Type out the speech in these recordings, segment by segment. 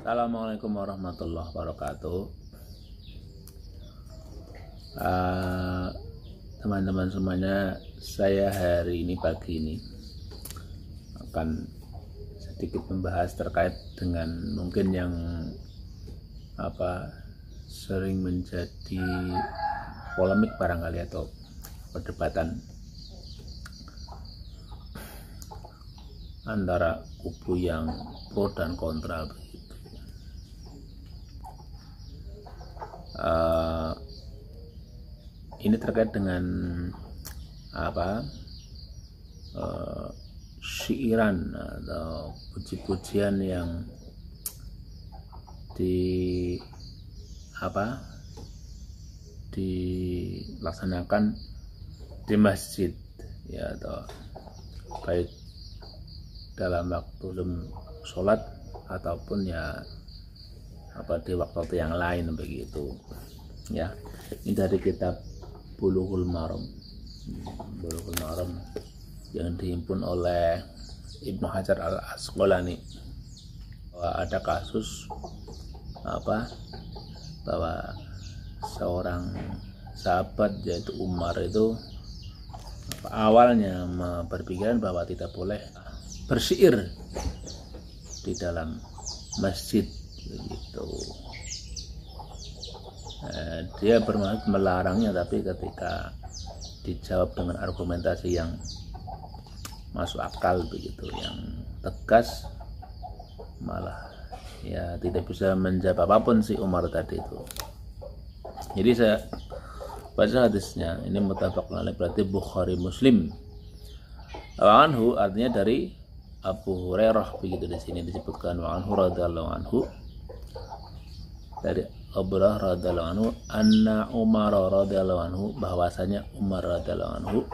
Assalamualaikum warahmatullahi wabarakatuh. Teman-teman semuanya, saya hari ini pagi ini akan sedikit membahas terkait dengan mungkin yang sering menjadi polemik barangkali atau perdebatan antara kubu yang pro dan kontra begitu. Ini terkait dengan syiiran atau puji-pujian yang dilaksanakan di masjid, ya, atau baik dalam waktu sholat ataupun di waktu yang lain begitu, ya. Ini dari kitab Bulughul Maram yang dihimpun oleh Ibnu Hajar Al-Asqalani, bahwa ada kasus bahwa seorang sahabat yaitu Umar itu awalnya berpikiran bahwa tidak boleh bersyair di dalam masjid begitu. Dia bermaksud melarangnya, tapi ketika dijawab dengan argumentasi yang masuk akal begitu, yang tegas, malah ya tidak bisa menjawab apapun si Umar tadi itu. Jadi saya baca hadisnya, ini muttafaqun alaih, berarti Bukhari Muslim. Anhu artinya dari Abu Hurairah begitu, di sini disebutkan wa anhu radhiyallahu anhu, dari Abu Hurairah radhiyallahu anhu, anna Umar radhiyallahu anhu, bahwasanya Umar radhiyallahu anhu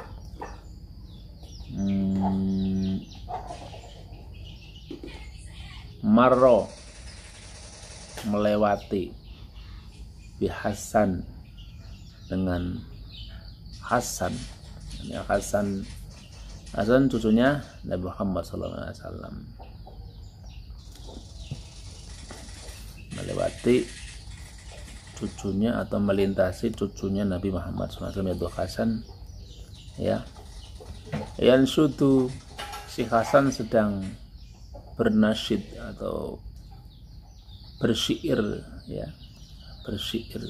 marro melewati bihasan dengan Hasan. Ini Hasan cucunya Nabi Muhammad SAW, melewati cucunya atau melintasi cucunya Nabi Muhammad SAW, yaitu Hasan, ya. Yang sudu, si Hasan sedang bernasyid atau bersyair, ya, bersyair,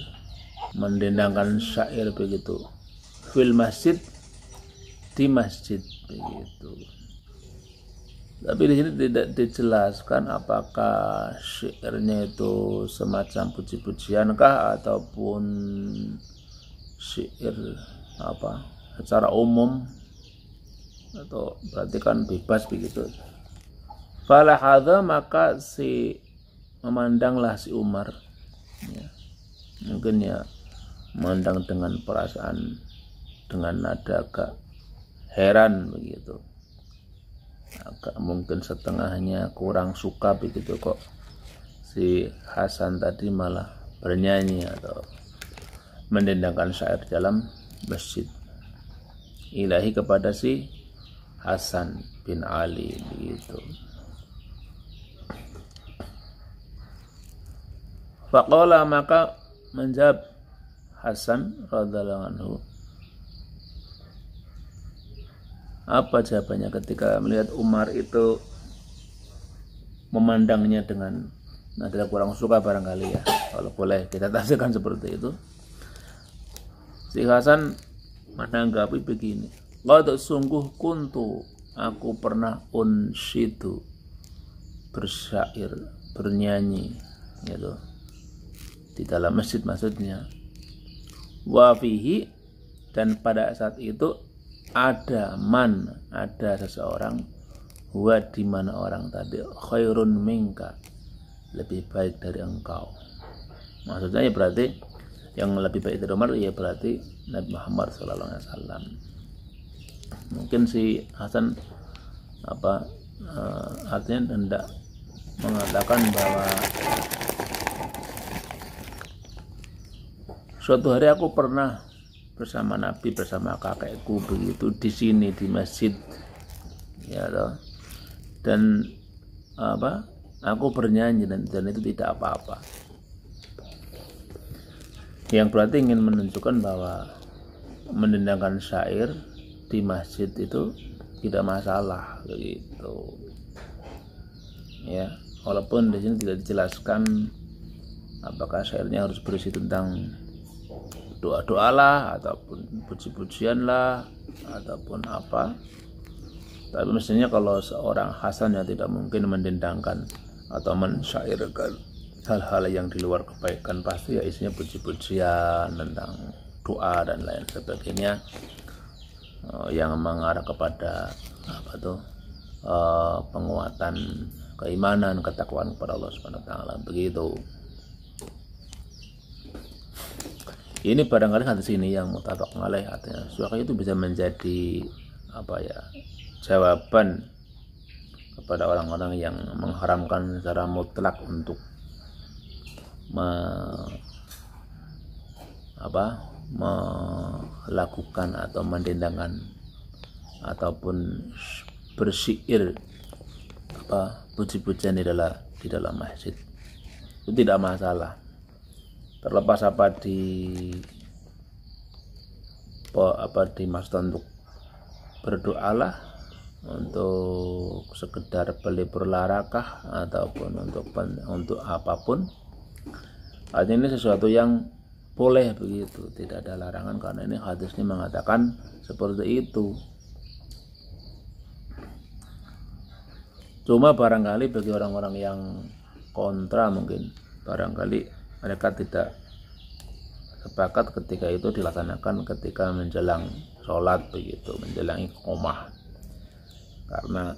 mendendangkan syair begitu, fil masjid, di masjid begitu. Tapi di sini tidak dijelaskan apakah syairnya itu semacam puji-pujiankah ataupun syair secara umum, atau berarti kan bebas begitu. Falahadha, maka memandanglah si Umar, ya, mungkin ya memandang dengan perasaan, dengan nada agak heran begitu, agak mungkin setengahnya kurang suka begitu, kok si Hasan tadi malah bernyanyi atau mendendangkan syair dalam masjid ilahi kepada si Hasan bin Ali begitu. Faqala, maka menjawab Hasan radhiyallahu anhu. Apa jawabannya ketika melihat Umar itu memandangnya dengan nada kurang suka barangkali, ya, kalau boleh kita tafsirkan seperti itu. Si Hasan menanggapi begini, qad sungguh kuntu, aku pernah unsyidu, bersyair, bernyanyi, gitu, di dalam masjid maksudnya. Wa fihi, dan pada saat itu ada seseorang, huwa, di mana orang tadi, khairun minka, lebih baik dari engkau. Maksudnya ya berarti yang lebih baik dari Umar, ya berarti Nabi Muhammad SAW. Mungkin si Hasan artinya hendak mengatakan bahwa suatu hari aku pernah bersama Nabi, bersama kakekku begitu, di sini di masjid, ya toh. Dan aku bernyanyi dan itu tidak apa-apa. Yang berarti ingin menunjukkan bahwa mendendangkan syair di masjid itu tidak masalah begitu. Ya, walaupun di sini tidak dijelaskan apakah syairnya harus berisi tentang doa-doa lah ataupun puji-pujian lah ataupun apa. Tapi mestinya kalau seorang Hasan yang tidak mungkin mendendangkan atau mensyairkan hal-hal yang di luar kebaikan, pasti ya isinya puji-pujian tentang doa dan lain sebagainya, yang mengarah kepada apa tuh, penguatan keimanan, ketakwaan kepada Allah Subhanahu wa taala begitu. Ini barangkali hadis ini yang muttafaq alaih, artinya suaka itu bisa menjadi apa ya, jawaban kepada orang-orang yang mengharamkan secara mutlak untuk melakukan atau mendendangkan ataupun bersyair puji-pujian di dalam masjid. Itu tidak masalah, terlepas dimaksud untuk berdoalah, untuk sekedar pelipur larakah ataupun untuk apapun. Artinya ini sesuatu yang boleh begitu, tidak ada larangan, karena ini hadis ini mengatakan seperti itu. Cuma barangkali bagi orang-orang yang kontra, mungkin barangkali mereka tidak sepakat ketika itu dilaksanakan ketika menjelang sholat begitu, menjelang iqomah, karena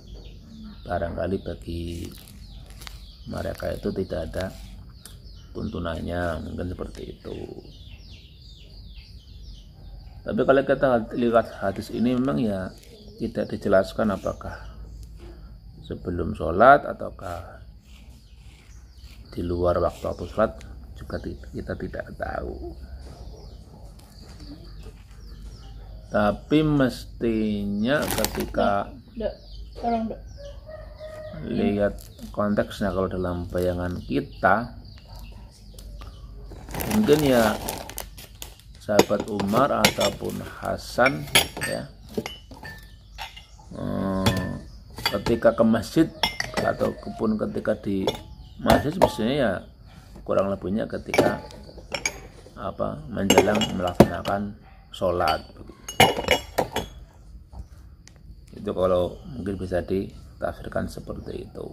barangkali bagi mereka itu tidak ada tuntunannya, mungkin seperti itu. Tapi kalau kita lihat hadis ini, memang ya tidak dijelaskan apakah sebelum sholat ataukah di luar waktu sholat, juga kita tidak tahu. Tapi mestinya ketika lihat konteksnya, kalau dalam bayangan kita mungkin ya sahabat Umar ataupun Hasan ya, ketika ke masjid ataupun ketika di masjid, mestinya ya kurang lebihnya ketika menjelang melaksanakan sholat. Itu kalau mungkin bisa ditafsirkan seperti itu.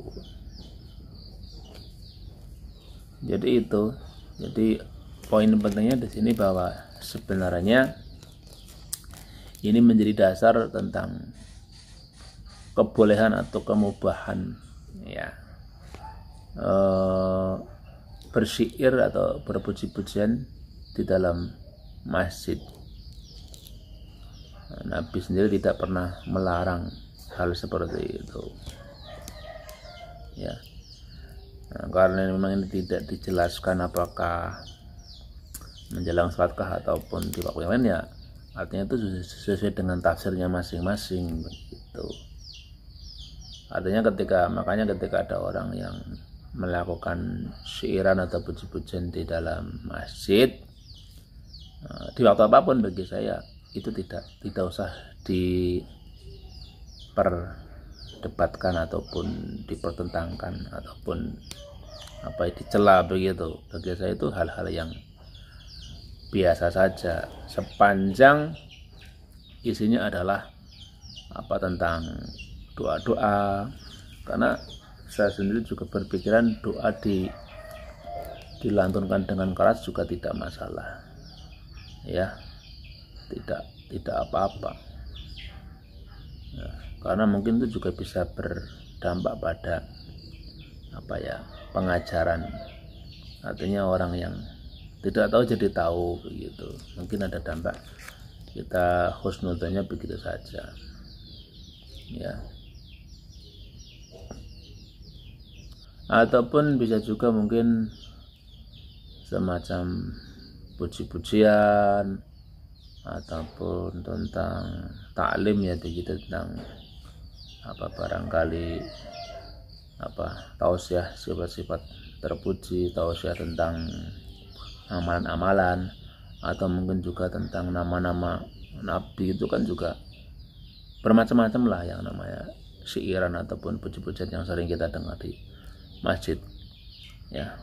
Jadi poin pentingnya di sini bahwa sebenarnya ini menjadi dasar tentang kebolehan atau kemubahan ya, bersyair atau berpuji-pujian di dalam masjid. Nabi sendiri tidak pernah melarang hal seperti itu ya. Karena memang ini tidak dijelaskan apakah menjelang sholatkah ataupun di waktu yang lain, ya artinya itu sesuai dengan tafsirnya masing-masing begitu. Artinya makanya ketika ada orang yang melakukan syairan atau puji-pujian di dalam masjid, di waktu apapun, bagi saya itu tidak usah diperdebatkan ataupun dipertentangkan ataupun dicela begitu. Bagi saya itu hal-hal yang biasa saja, sepanjang isinya adalah tentang doa-doa. Karena saya sendiri juga berpikiran doa dilantunkan dengan keras juga tidak masalah ya, tidak apa-apa ya, karena mungkin itu juga bisa berdampak pada pengajaran. Artinya orang yang tidak tahu jadi tahu begitu, mungkin ada dampak, kita husnudzonnya begitu saja ya. Ataupun bisa juga mungkin semacam puji-pujian ataupun tentang taklim ya begitu, tentang barangkali tausiah sifat-sifat terpuji, tausiah tentang amalan-amalan, atau mungkin juga tentang nama-nama nabi, itu kan juga bermacam-macam lah yang namanya syiiran ataupun puji-pujian yang sering kita dengar di masjid ya,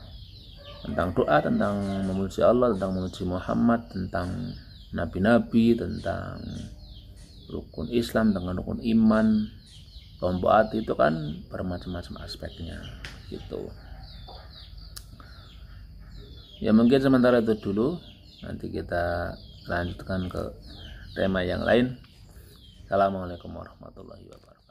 tentang doa, tentang memuji Allah, tentang memuji Muhammad, tentang nabi-nabi, tentang rukun Islam, dengan rukun iman, kelompok hati, itu kan bermacam-macam aspeknya gitu ya. Mungkin sementara itu dulu, nanti kita lanjutkan ke tema yang lain. Assalamualaikum warahmatullahi wabarakatuh.